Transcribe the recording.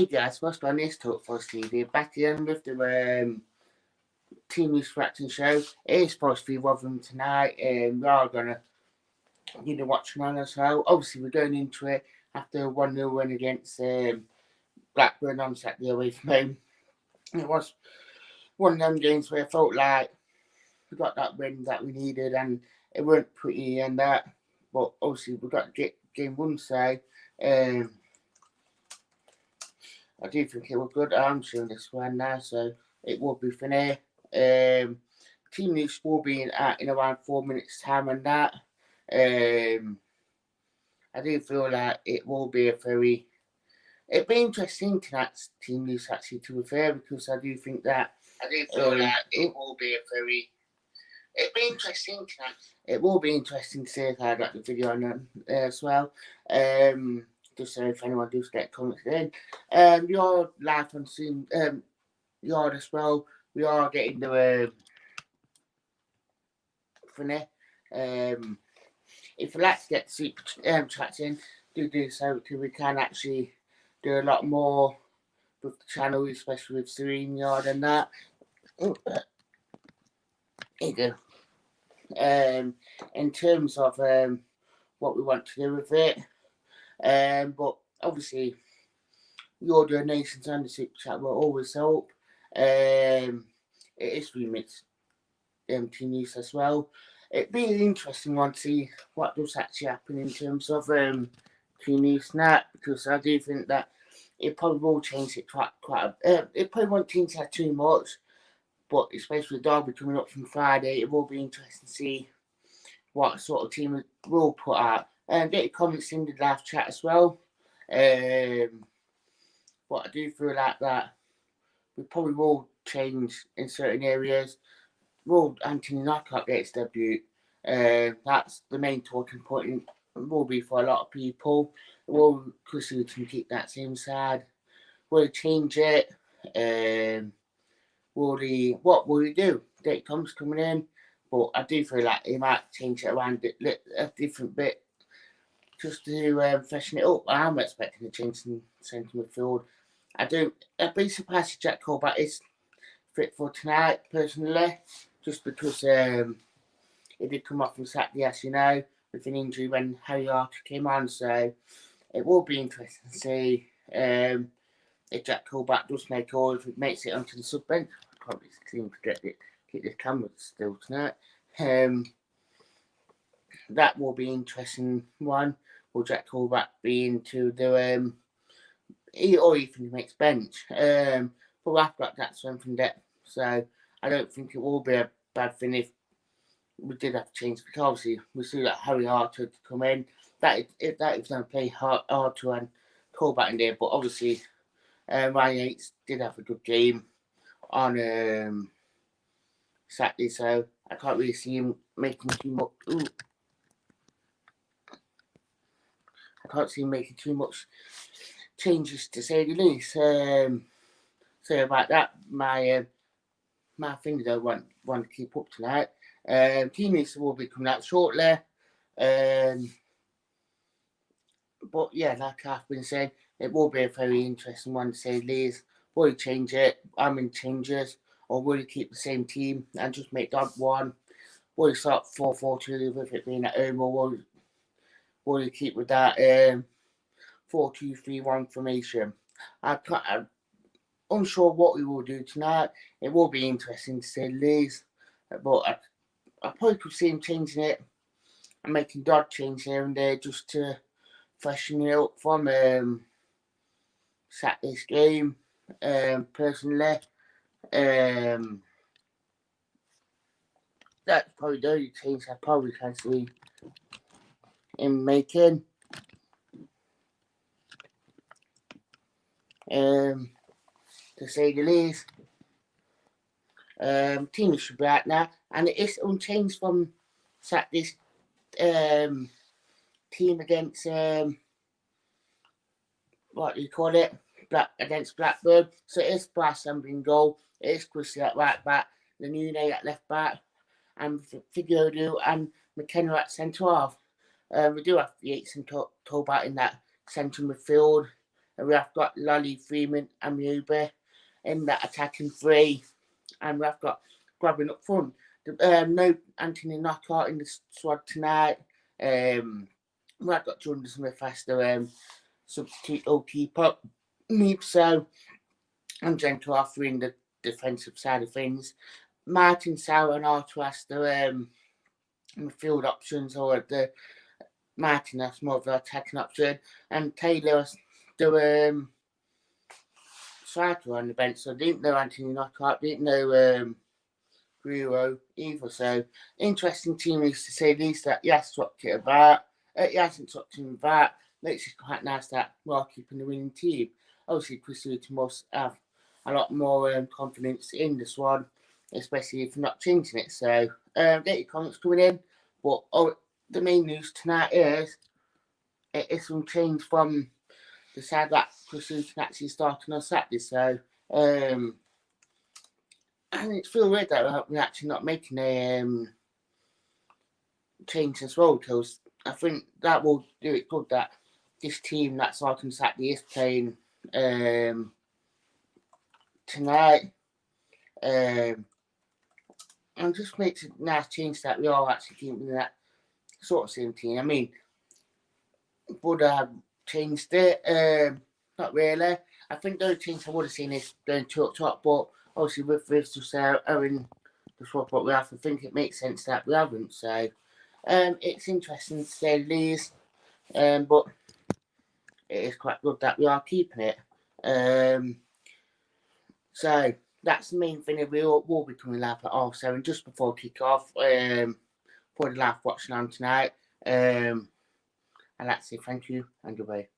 guys, most on this talk for CD. Back in with the team news reaction show. It is supposed to be Rotherham tonight. We are gonna watching on as well. Obviously, we're going into it after a 1-0 win against Blackburn on Saturday away from home. It was one of them games where I felt like we got that win that we needed, and it weren't pretty and that. But obviously, we got to get game one side. I do think it was good. I'm showing this one now, so it will be funny. Team news will be in around 4 minutes' time and that. I do feel like it will be it'll be interesting tonight's team news actually, to be fair, because I do think that it will be it'll be interesting tonight. It will be interesting to see if I got the video on as well. Just so if anyone does get comments in. You're live on Zoom. You're as well. We are getting the funny. If you'd like to get the super chats in, do so, because we can actually do a lot more with the channel, especially with Serene Yard and that. There you go. In terms of what we want to do with it, but obviously your donations on the super chat will always help. It is 3 minutes team news as well. It'd be an interesting one to see what does actually happen in terms of team news now, because I do think that it probably will change it quite it probably won't change that too much, but especially with Derby coming up from Friday, it will be interesting to see what sort of team we'll put out. And get your comments in the live chat as well. But I do feel like that we probably will change in certain areas. Will Anthony Knockout gets debut? That's the main talking point. Will be for a lot of people. Will Chris Hughton keep that same side? Will he change it? What will he do? Date comes coming in, but I do feel like he might change it around a different bit just to freshen it up. I'm expecting a change in centre midfield. I'd be surprised if Jack Colback is fit for tonight, personally, just because he did come off on Saturday, as you know, with an injury when Harry Arter came on. So it will be interesting to see if Jack Colback does make or if it makes it onto the sub bench. I can't really seem to keep the camera still tonight. That will be an interesting one. Will Jack Colback be into the or even he makes bench? But I've got that strength and depth, so I don't think it will be a bad thing if we did have to change, because obviously we see that Harry Arter to come in. That if that is going to play Arter and Colback in there, but obviously Ryan Yates did have a good game on Saturday, so I can't really see him making too much. I can't see him making too much changes, to say the least. So about that, my things I want to keep up tonight. Team news will be coming out shortly. But yeah, like I've been saying, it will be a very interesting one, to say the least. Will he change it? I mean, changes, or will he keep the same team and just make that one? Will he start 4-4-2 with it being at home, or will he keep with that 4-2-3-1 formation? I'm unsure what we will do tonight. It will be interesting to say the least, but I probably could see him changing it and making Dodd change here and there just to freshen it up from Saturday's game. Personally, that's probably the only change I probably can see him making. To say the least. Team should be out now, and it is unchanged from Saturday's team against what do you call it? Against Blackburn. So it is Bryce in goal. It is Chrissy at right back, the Nune at left back, and Figueroa and McKenna at centre half. We do have Yates and Colback in that centre midfield. and we have got Lolly, Freeman and Muber in that attacking three, and we have got grabbing up front. No Anthony Knockout in the squad tonight. We have got Jordan Smith as the substitute goalkeeper. So I'm going to offer in the defensive side of things. Martin, Sauer and Arthur as the midfield options, or the Martin as more of the attacking option, and Taylor as the striker on the bench. So I didn't know Anthony Knockout, didn't know Guerrero either. So interesting team is to say least that he has swapped it about. He hasn't swapped him about. Makes it quite nice that we're keeping the winning team. Obviously, Chris Hughton must have a lot more confidence in this one, especially if you're not changing it. So get your comments coming in. But the main news tonight is it's some change from the side that Chris Hughton actually starting on Saturday. So and it's feel weird that we're actually not making a change as well, because I think that will do it good that this team that's starting on Saturday is playing tonight. And just makes a nice change that we are actually keeping that sort of same team. I mean, would I have changed it? Not really. I think the only change I would have seen is going to up top, but obviously with this just having the swap what we have, I think it makes sense that we haven't. So it's interesting to say the least, but it is quite good that we are keeping it. So that's the main thing. We will be coming live at 7:30 just before kick off for the live watching on tonight. And that's it. Thank you and goodbye.